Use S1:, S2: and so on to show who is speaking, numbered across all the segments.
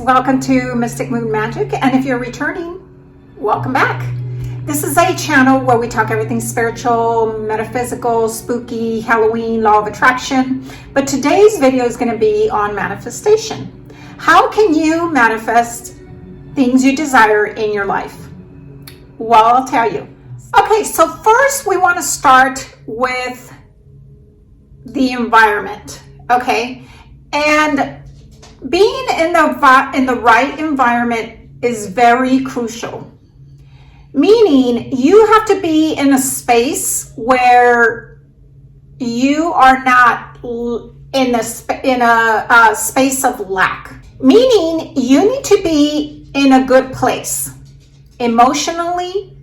S1: welcome to Mystic Moon Magic, and if you're returning, welcome back. This is a channel where we talk everything spiritual, metaphysical, spooky, Halloween, law of attraction, but today's video is going to be on manifestation. How can you manifest things you desire in your life? Well, I'll tell you. Okay, so first we want to start with the environment, okay? And being in the right environment is very crucial. Meaning you have to be in a space where you are not in a space of lack. Meaning you need to be in a good place, emotionally,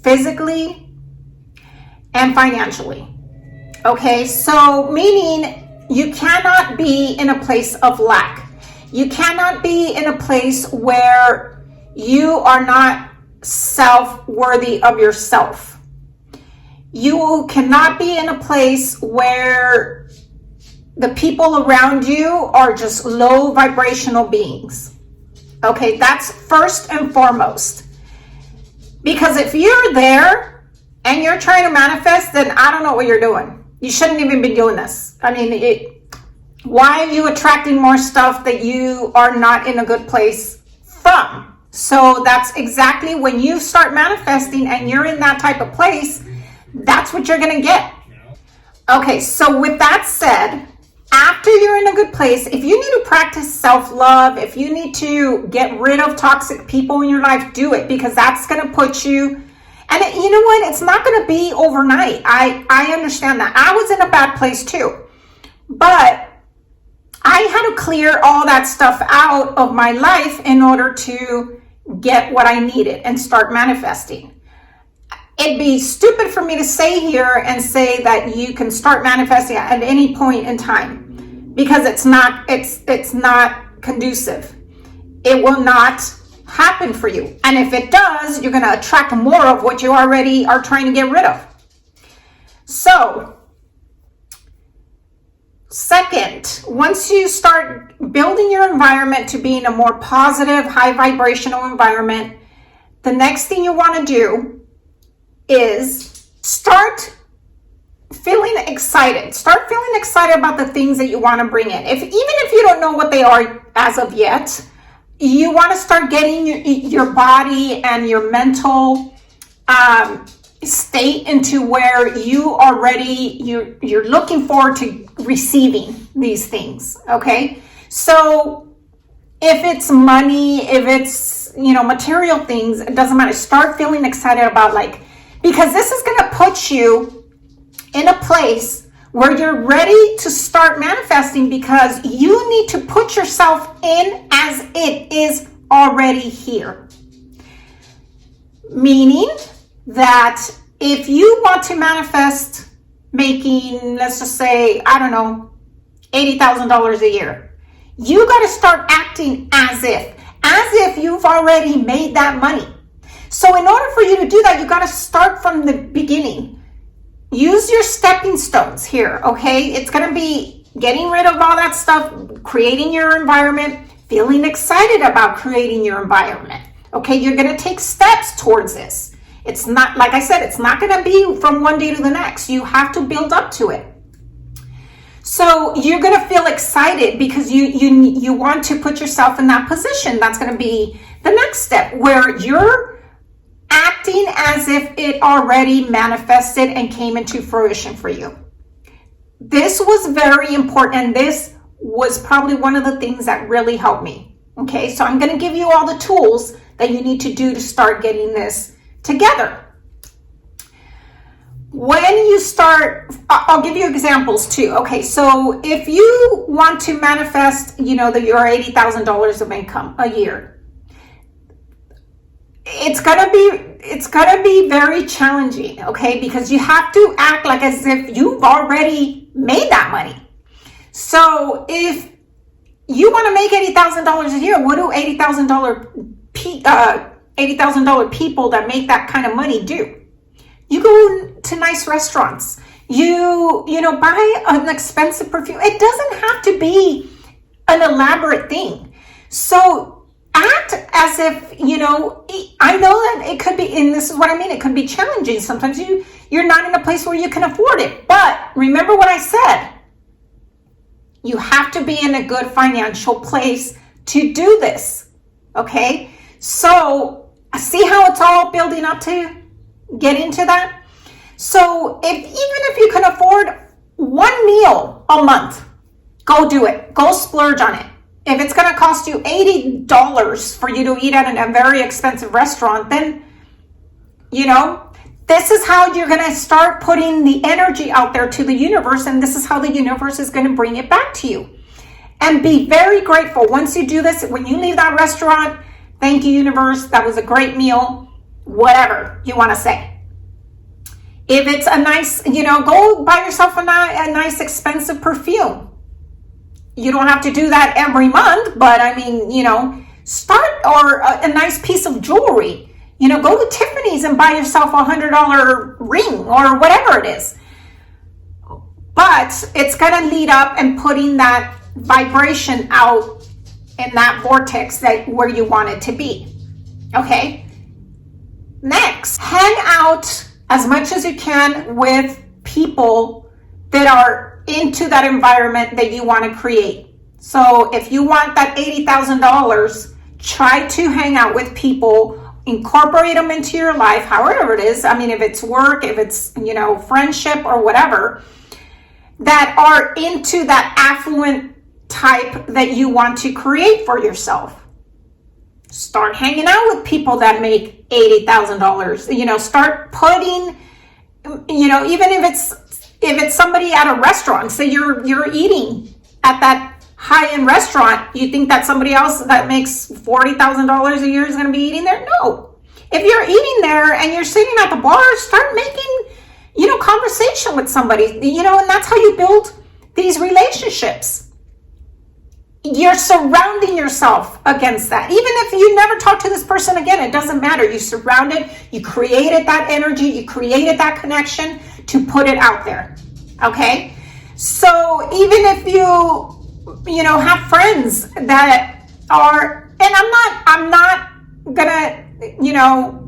S1: physically, and financially. Okay, so meaning you cannot be in a place of lack. You cannot be in a place where you are not self-worthy of yourself. You cannot be in a place where the people around you are just low vibrational beings. Okay, that's first and foremost. Because if you're there and you're trying to manifest, then I don't know what you're doing. You shouldn't even be doing this. I mean, why are you attracting more stuff that you are not in a good place from? So that's exactly when you start manifesting and you're in that type of place, that's what you're going to get. Okay, so with that said, after you're in a good place, if you need to practice self-love, if you need to get rid of toxic people in your life, do it, because that's going to put you. And you know what? It's not going to be overnight. I understand that. I was in a bad place too. But I had to clear all that stuff out of my life in order to get what I needed and start manifesting. It'd be stupid for me to say here and say that you can start manifesting at any point in time, because it's not conducive. It will not happen for you. And if it does, you're going to attract more of what you already are trying to get rid of. So, second, once you start building your environment to be in a more positive, high vibrational environment, the next thing you want to do is start feeling excited. Start feeling excited about the things that you want to bring in. Even if you don't know what they are as of yet, you want to start getting your body and your mental state into where you are ready. You're looking forward to receiving these things. Okay, so if it's money, if it's material things, it doesn't matter. Start feeling excited about, because this is going to put you in a place where you're ready to start manifesting, because you need to put yourself in as it is already here. Meaning that if you want to manifest making, let's just say, I don't know, $80,000 a year, you got to start acting as if you've already made that money. So in order for you to do that, you got to start from the beginning. Use your stepping stones here, okay? It's going to be getting rid of all that stuff, creating your environment, feeling excited about creating your environment, okay? You're going to take steps towards this. It's not, like I said, it's not going to be from one day to the next. You have to build up to it. So you're going to feel excited because you want to put yourself in that position. That's going to be the next step, where you're acting as if it already manifested and came into fruition for you. This was very important, and this was probably one of the things that really helped me. Okay, so I'm going to give you all the tools that you need to do to start getting this together. When you start, I'll give you examples too. Okay, so if you want to manifest, your $80,000 of income a year, it's gonna be very challenging, okay? Because you have to act like as if you've already made that money. So if you want to make $80,000 a year, what do $80,000 people that make that kind of money do? You go to nice restaurants. You buy an expensive perfume. It doesn't have to be an elaborate thing. So act as if, I know that it could be, and this is what I mean, it could be challenging. Sometimes you're not in a place where you can afford it. But remember what I said. You have to be in a good financial place to do this. Okay? So see how it's all building up to get into that? So even if you can afford one meal a month, go do it. Go splurge on it. If it's going to cost you $80 for you to eat at a very expensive restaurant, then, this is how you're going to start putting the energy out there to the universe, and this is how the universe is going to bring it back to you. And be very grateful. Once you do this, when you leave that restaurant, thank you, universe. That was a great meal. Whatever you want to say. If it's a nice, go buy yourself a nice expensive perfume. You don't have to do that every month, but I mean, start, or a nice piece of jewelry. Go to Tiffany's and buy yourself a $100 ring or whatever it is. But it's going to lead up and putting that vibration out in that vortex where you want it to be. Okay? Next, hang out as much as you can with people that are into that environment that you want to create. So if you want that $80,000, try to hang out with people, incorporate them into your life, however it is. I mean, if it's work, if it's, friendship or whatever, that are into that affluent type that you want to create for yourself. Start hanging out with people that make $80,000. Start putting, even if it's somebody at a restaurant, say you're eating at that high-end restaurant, you think that somebody else that makes $40,000 a year is going to be eating there? No. If you're eating there and you're sitting at the bar, start making, conversation with somebody, and that's how you build these relationships. You're surrounding yourself against that. Even if you never talk to this person again, it doesn't matter. You surrounded, you created that energy, you created that connection to put it out there. Okay? So even if you have friends that are, and I'm not gonna,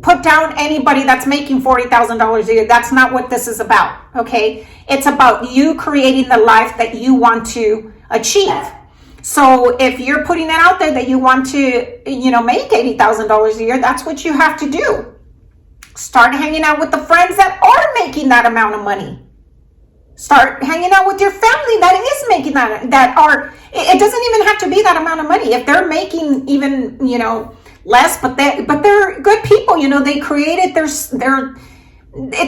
S1: put down anybody that's making $40,000 a year. That's not what this is about. Okay? It's about you creating the life that you want to achieve. So if you're putting it out there that you want to, make $80,000 a year, that's what you have to do. Start hanging out with the friends that are making that amount of money. Start hanging out with your family that is making that are, it doesn't even have to be that amount of money. If they're making even, less, but they're good people, they created it's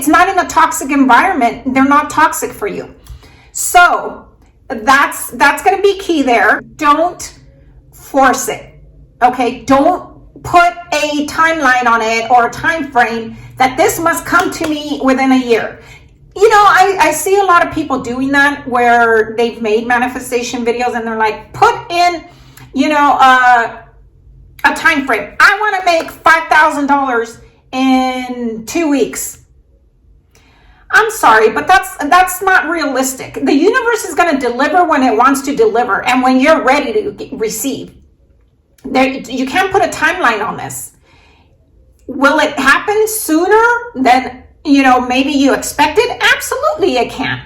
S1: not in a toxic environment. They're not toxic for you. So that's going to be key there. Don't force it. Okay. Don't put a timeline on it or a time frame that this must come to me within a year. I see a lot of people doing that where they've made manifestation videos and they're like, put in, a time frame. I want to make $5,000 in 2 weeks. I'm sorry, but that's not realistic. The universe is going to deliver when it wants to deliver and when you're ready to receive. You can't put a timeline on this. Will it happen sooner than maybe you expected? Absolutely it can.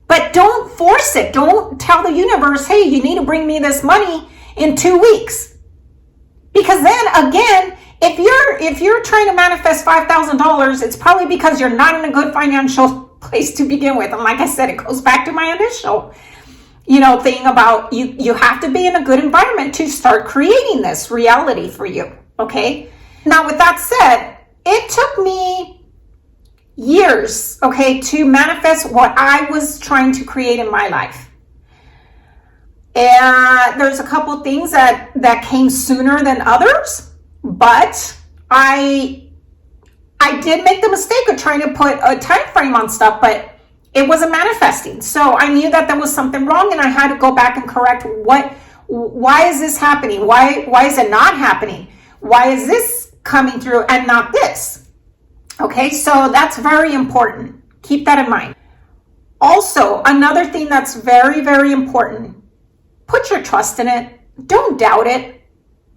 S1: But don't force it. Don't tell the universe, hey, you need to bring me this money in 2 weeks. Because then again, if you're trying to manifest $5,000, it's probably because you're not in a good financial place to begin with. And like I said, it goes back to my initial, thing about you have to be in a good environment to start creating this reality for you. Okay. Now, with that said, it took me years, to manifest what I was trying to create in my life. And there's a couple things that came sooner than others, but I did make the mistake of trying to put a time frame on stuff, but it wasn't manifesting. So I knew that there was something wrong and I had to go back and correct why is this happening? Why is it not happening? Why is this coming through and not this? Okay, so that's very important. Keep that in mind. Also, another thing that's very, very important, put your trust in it. don't doubt it.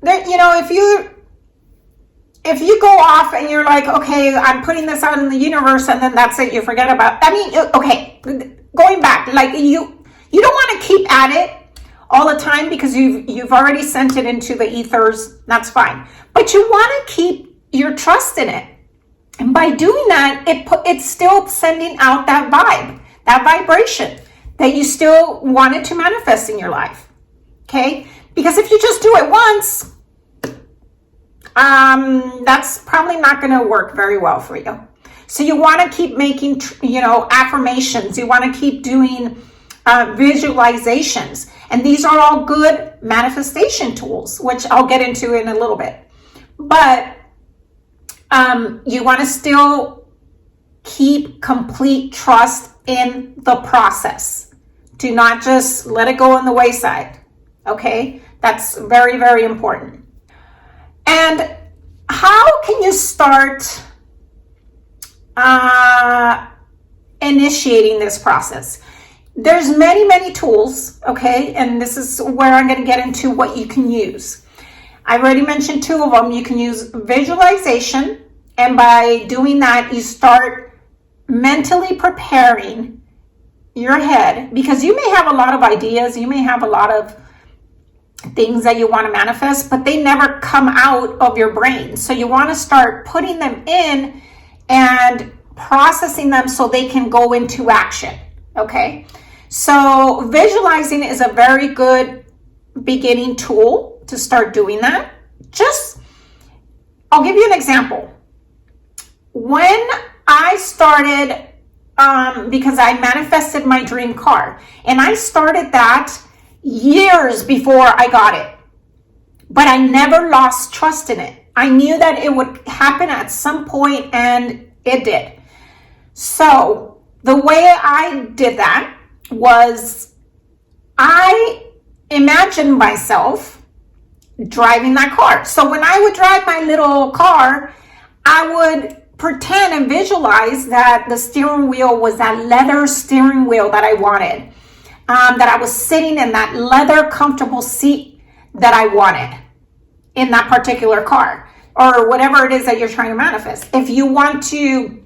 S1: That, you know, if you go off and you're like, okay, I'm putting this out in the universe, and then that's it, you forget about, I mean, okay, going back, like you don't want to keep at it all the time because you've already sent it into the ethers. That's fine. But you want to keep your trust in it. And by doing that, it's still sending out that vibe, that vibration that you still wanted to manifest in your life. Okay? Because if you just do it once, that's probably not going to work very well for you. So you want to keep making, affirmations. You want to keep doing visualizations. And these are all good manifestation tools, which I'll get into in a little bit. But you want to still keep complete trust in the process. Do not just let it go on the wayside. Okay? That's very, very important. And how can you start initiating this process? There's many, many tools, okay? And this is where I'm going to get into what you can use. I already mentioned two of them. You can use visualization, and by doing that, you start mentally preparing your head, because you may have a lot of ideas, you may have a lot of things that you want to manifest, but they never come out of your brain. So you want to start putting them in and processing them so they can go into action, okay? So visualizing is a very good beginning tool to start doing that. I'll give you an example. When I started, because I manifested my dream car, and I started that years before I got it, but I never lost trust in it. I knew that it would happen at some point, and it did. So the way I did that was I imagined myself driving that car. So when I would drive my little car, I would pretend and visualize that the steering wheel was that leather steering wheel that I wanted, that I was sitting in that leather comfortable seat that I wanted in that particular car, or whatever it is that you're trying to manifest. If you want to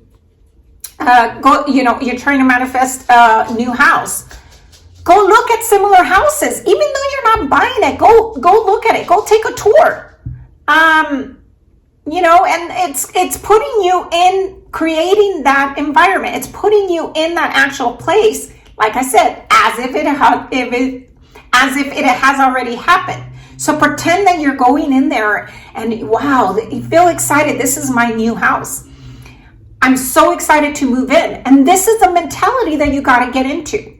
S1: you're trying to manifest a new house, go look at similar houses. Even though you're not buying it, go look at it. Go take a tour. And it's putting you in, creating that environment. It's putting you in that actual place, like I said, as if it has already happened. So pretend that you're going in there and wow, you feel excited. This is my new house. I'm so excited to move in. And this is the mentality that you got to get into.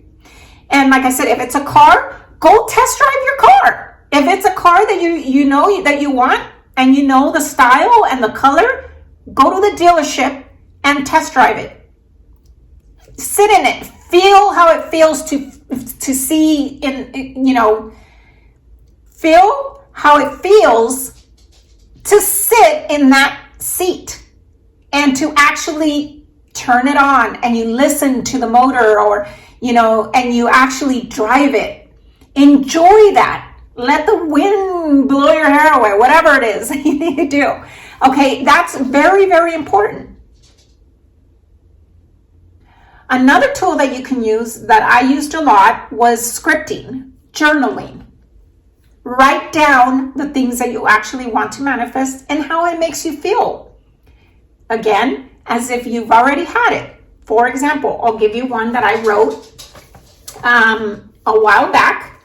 S1: And like I said, if it's a car, go test drive your car. If it's a car that you know that you want, and you know the style and the color, go to the dealership and test drive it. Sit in it. Feel how it feels to see feel how it feels to sit in that seat and to actually turn it on, and you listen to the motor, or and you actually drive it. Enjoy that. Let the wind blow your hair away, whatever it is you need to do. Okay, that's very, very important. Another tool that you can use that I used a lot was scripting, journaling. Write down the things that you actually want to manifest and how it makes you feel. Again, as if you've already had it. For example, I'll give you one that I wrote a while back.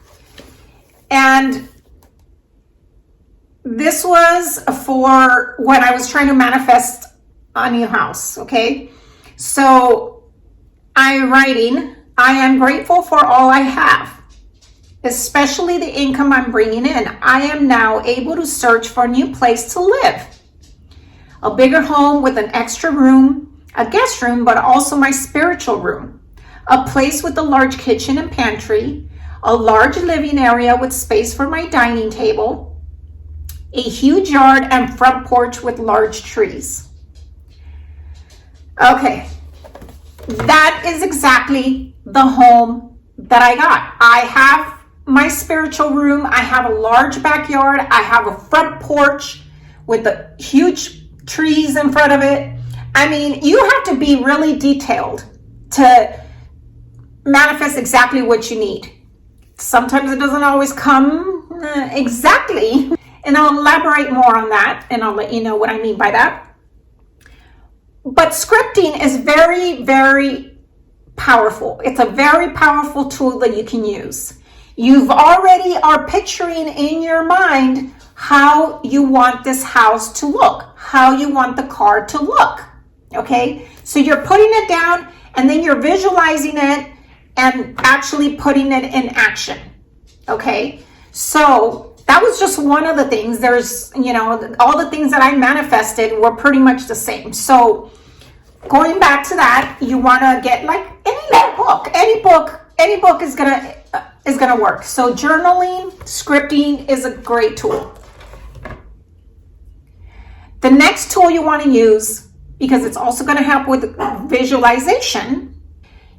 S1: And this was for when I was trying to manifest a new house, okay? So I'm writing, I am grateful for all I have, especially the income I'm bringing in. I am now able to search for a new place to live. A bigger home with an extra room, a guest room, but also my spiritual room. A place with a large kitchen and pantry, a large living area with space for my dining table, a huge yard and front porch with large trees. Okay, that is exactly the home that I got. I have my spiritual room. I have a large backyard. I have a front porch with the huge trees in front of it. I mean, you have to be really detailed to manifest exactly what you need. Sometimes it doesn't always come exactly, and I'll elaborate more on that, and I'll let you know what I mean by that. But scripting is very, very powerful. It's a very powerful tool that you can use. You've already are picturing in your mind how you want this house to look, how you want the car to look, okay? So you're putting it down, and then you're visualizing it and actually putting it in action, okay? So that was just one of the things. There's, you know, all the things that I manifested were pretty much the same. So going back to that, you want to get like any book is gonna work. So journaling, scripting is a great tool. The next tool you want to use, because it's also going to help with visualization,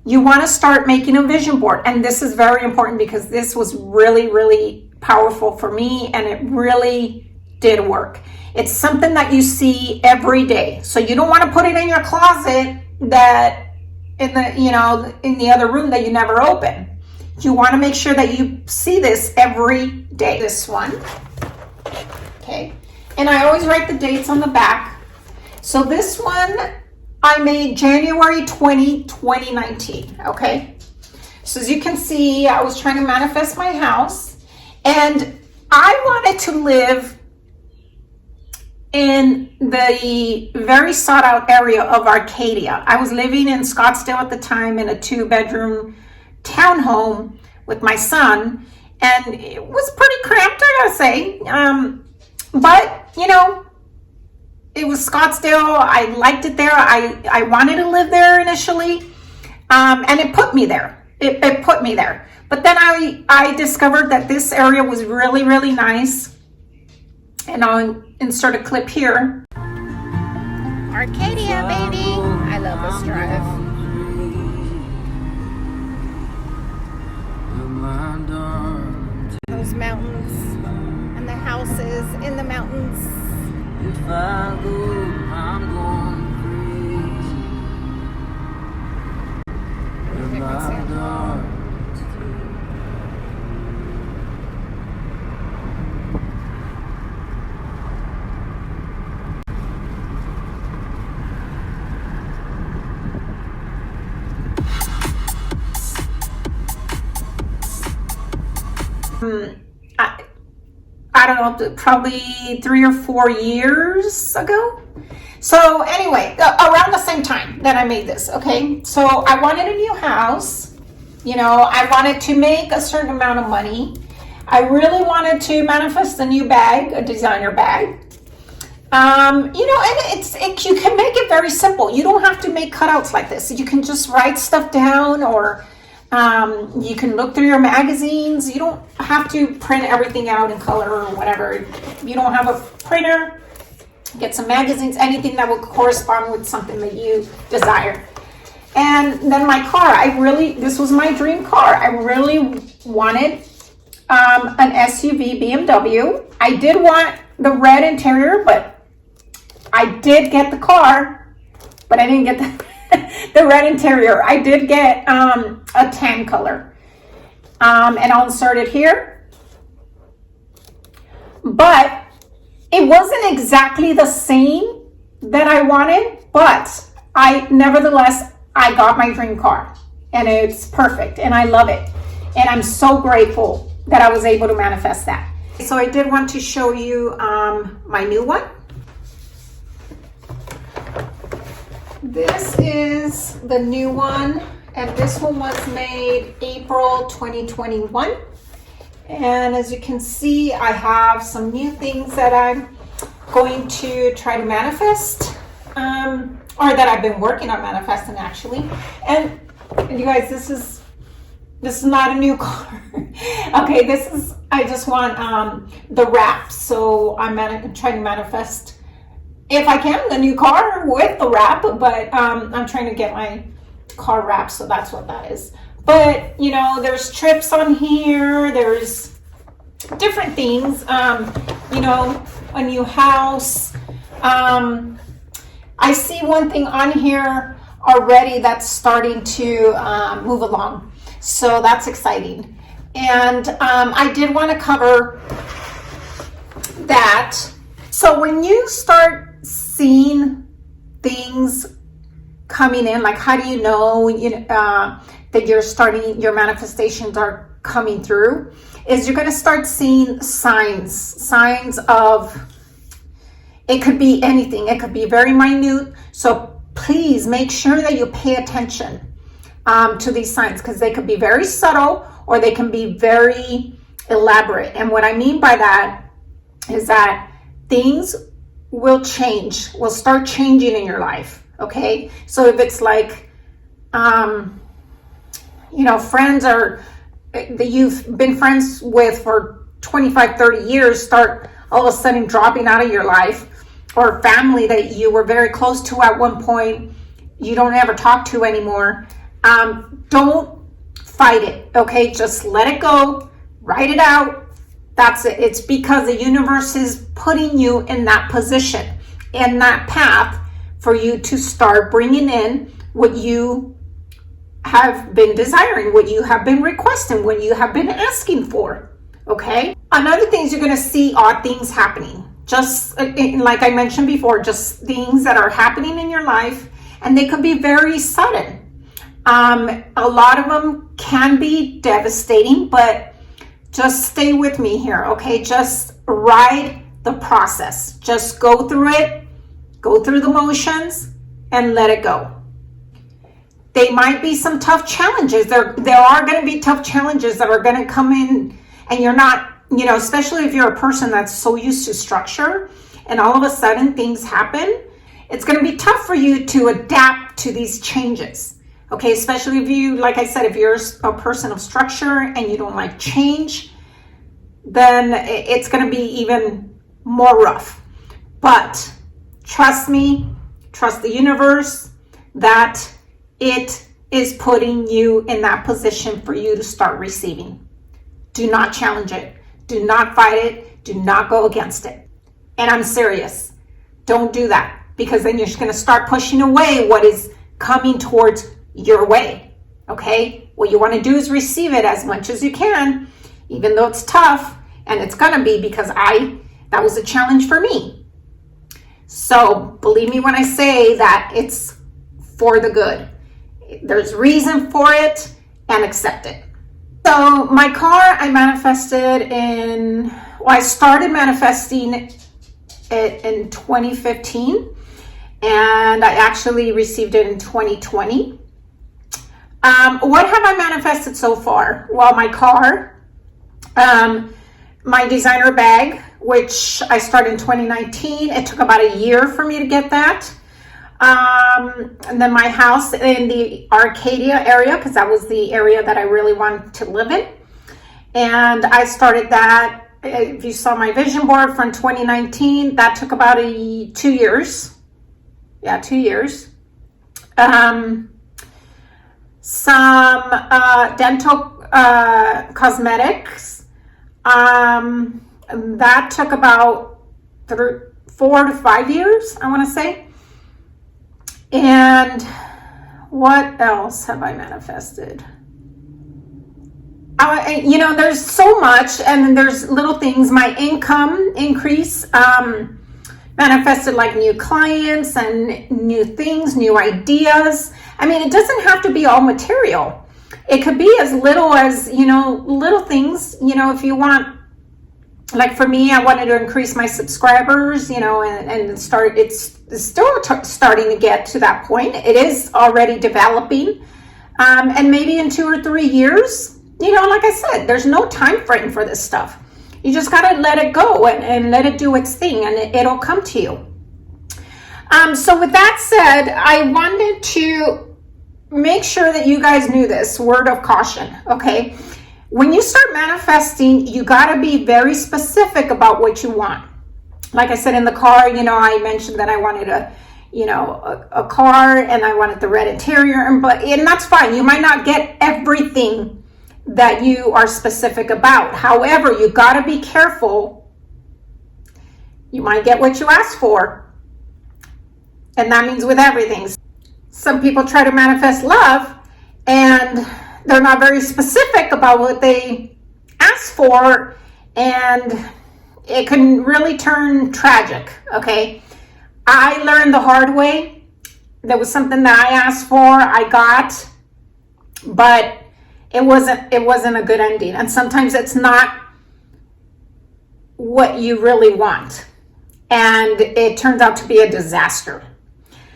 S1: you want to start making a vision board. And this is very important because this was really, really powerful for me, and it really did work. It's something that you see every day. So you don't want to put it in your closet that in the other room that you never open. You want to make sure that you see this every day. This one, okay? And I always write the dates on the back. So this one I made January 20, 2019, okay? So as you can see, I was trying to manifest my house, and I wanted to live in the very sought out area of Arcadia. I was living in Scottsdale at the time in a 2-bedroom townhome with my son, and it was pretty cramped, I gotta say. But, you know, it was Scottsdale. I liked it there. I wanted to live there initially, and it put me there. It put me there. But then I discovered that this area was really, really nice. And I'll insert a clip here. Arcadia, baby. I love this drive. Those mountains and the houses in the mountains.
S2: If I go, I'm going crazy. My dark.
S1: I don't know, probably 3 or 4 years ago. So anyway, around the same time that I made this, okay? So I wanted a new house. You know, I wanted to make a certain amount of money. I really wanted to manifest a new bag, a designer bag. You know, and you can make it very simple. You don't have to make cutouts like this. You can just write stuff down, or you can look through your magazines. You don't have to print everything out in color or whatever. If you don't have a printer, get some magazines, anything that will correspond with something that you desire. And then my car, this was my dream car. I really wanted an SUV BMW. I did want the red interior, but I did get the car, but I didn't get the red interior. I did get a tan color, and I'll insert it here. But it wasn't exactly the same that I wanted, but nevertheless, I got my dream car, and it's perfect, and I love it. And I'm so grateful that I was able to manifest that. So I did want to show you my new one. This is the new one, and this one was made April 2021. And as you can see, I have some new things that I'm going to try to manifest, or that I've been working on manifesting actually. And you guys, this is not a new car. Okay, I just want the wrap. So I'm trying to manifest, if I can, the new car with the wrap, but I'm trying to get my car wrapped, so that's what that is. But, you know, there's trips on here. There's different things. You know, a new house. I see one thing on here already that's starting to move along. So that's exciting. And I did want to cover that. So when you start seeing things coming in, like how do you know, that your manifestations are coming through, is you're going to start seeing signs of, it could be anything. It could be very minute. So please make sure that you pay attention to these signs, because they could be very subtle or they can be very elaborate. And what I mean by that is that things will change, will start changing in your life. Okay. So if it's like, friends that you've been friends with for 25, 30 years start all of a sudden dropping out of your life, or family that you were very close to at one point, you don't ever talk to anymore. Don't fight it. Okay. Just let it go, write it out. That's it. It's because the universe is putting you in that position, in that path, for you to start bringing in what you have been desiring, what you have been requesting, what you have been asking for. Okay. Another thing is you're going to see odd things happening. Just like I mentioned before, just things that are happening in your life, and they could be very sudden. A lot of them can be devastating, but just stay with me here. Okay. Just ride the process. Just go through it, go through the motions, and let it go. They might be some tough challenges. There are going to be tough challenges that are going to come in, and you're not, especially if you're a person that's so used to structure and all of a sudden things happen, it's going to be tough for you to adapt to these changes. Okay. Especially if you, like I said, if you're a person of structure and you don't like change, then it's going to be even more rough. But trust me, trust the universe that it is putting you in that position for you to start receiving. Do not challenge it. Do not fight it. Do not go against it. And I'm serious. Don't do that, because then you're just going to start pushing away what is coming towards your way. Okay? What you want to do is receive it as much as you can, even though it's tough, and it's going to be, because that was a challenge for me. So believe me when I say that it's for the good. There's reason for it, and accept it. So my car, I started manifesting it in 2015, and I actually received it in 2020. What have I manifested so far? Well, my car, my designer bag, which I started in 2019. It took about a year for me to get that. And then my house in the Arcadia area, because that was the area that I really wanted to live in. And I started that. If you saw my vision board from 2019, that took about 2 years. Yeah, 2 years. Some dental cosmetics. That took about 4 to 5 years, I want to say. And what else have I manifested? There's so much, and then there's little things. My income increase, manifested like new clients and new things, new ideas. I mean, it doesn't have to be all material. It could be as little as, little things, if you want. Like for me, I wanted to increase my subscribers, and start. It's still starting to get to that point. It is already developing, and maybe in 2 or 3 years, like I said, there's no time frame for this stuff. You just gotta let it go and let it do its thing, and it'll come to you. So with that said, I wanted to make sure that you guys knew this word of caution. Okay. When you start manifesting, you got to be very specific about what you want. Like I said in the car, I mentioned that I wanted a, a car and I wanted the red interior, and that's fine. You might not get everything that you are specific about. However, you got to be careful. You might get what you ask for. And that means with everything. Some people try to manifest love and they're not very specific about what they ask for, and it can really turn tragic, okay? I learned the hard way. There was something that I asked for, I got, but it wasn't a good ending. And sometimes it's not what you really want, and it turns out to be a disaster.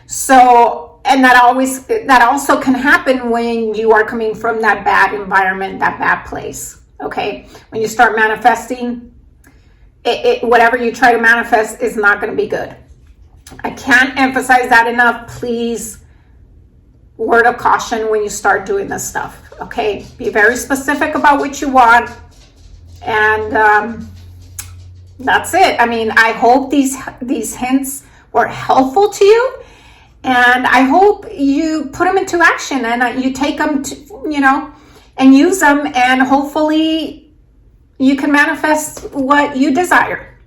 S1: So, and that also can happen when you are coming from that bad environment, that bad place, okay? When you start manifesting, whatever you try to manifest is not going to be good. I can't emphasize that enough. Please, word of caution when you start doing this stuff, okay? Be very specific about what you want, and that's it. I mean, I hope these hints were helpful to you, and I hope you put them into action and you take them to, and use them, and hopefully you can manifest what you desire.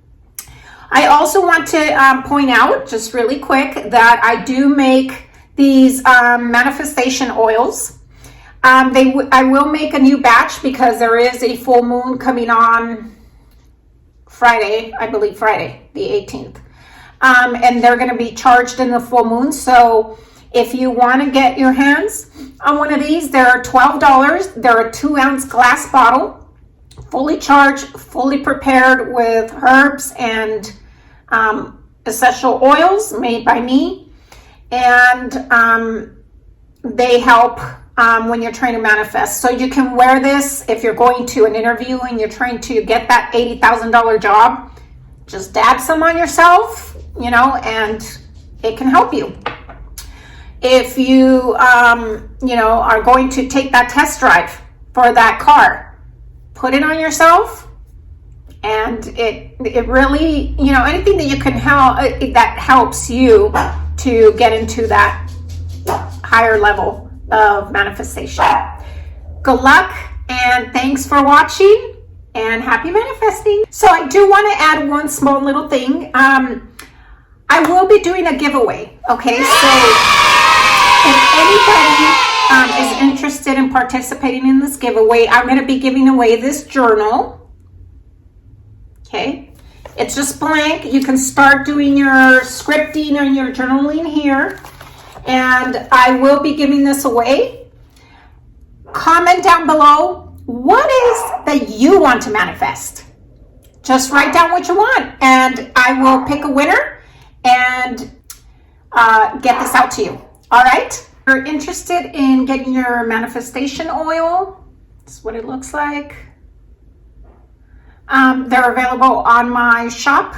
S1: I also want to point out just really quick that I do make these manifestation oils. I will make a new batch because there is a full moon coming on Friday, I believe Friday, the 18th. And they're going to be charged in the full moon. So if you want to get your hands on one of these, they're $12. They're a 2-ounce glass bottle, fully charged, fully prepared with herbs and essential oils made by me. And they help when you're trying to manifest. So you can wear this if you're going to an interview and you're trying to get that $80,000 job. Just dab some on yourself, and it can help you. If you, are going to take that test drive for that car, put it on yourself, and it really, anything that you can help, that helps you to get into that higher level of manifestation. Good luck, and thanks for watching, and happy manifesting. So I do want to add one small little thing. I will be doing a giveaway, okay? So if anybody is interested in participating in this giveaway, I'm going to be giving away this journal, okay? It's just blank. You can start doing your scripting or your journaling here, and I will be giving this away. Comment down below, what is that you want to manifest? Just write down what you want, and I will pick a winner and get this out to you. All right? If you're interested in getting your manifestation oil, this is what it looks like. They're available on my shop.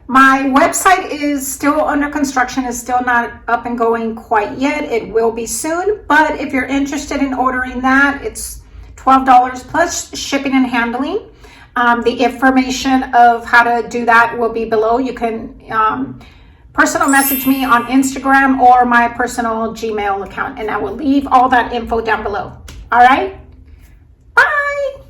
S1: My website is still under construction. It's still not up and going quite yet. It will be soon. But if you're interested in ordering that, it's $12 plus shipping and handling. The information of how to do that will be below. You can personal message me on Instagram or my personal Gmail account, and I will leave all that info down below. All right? Bye.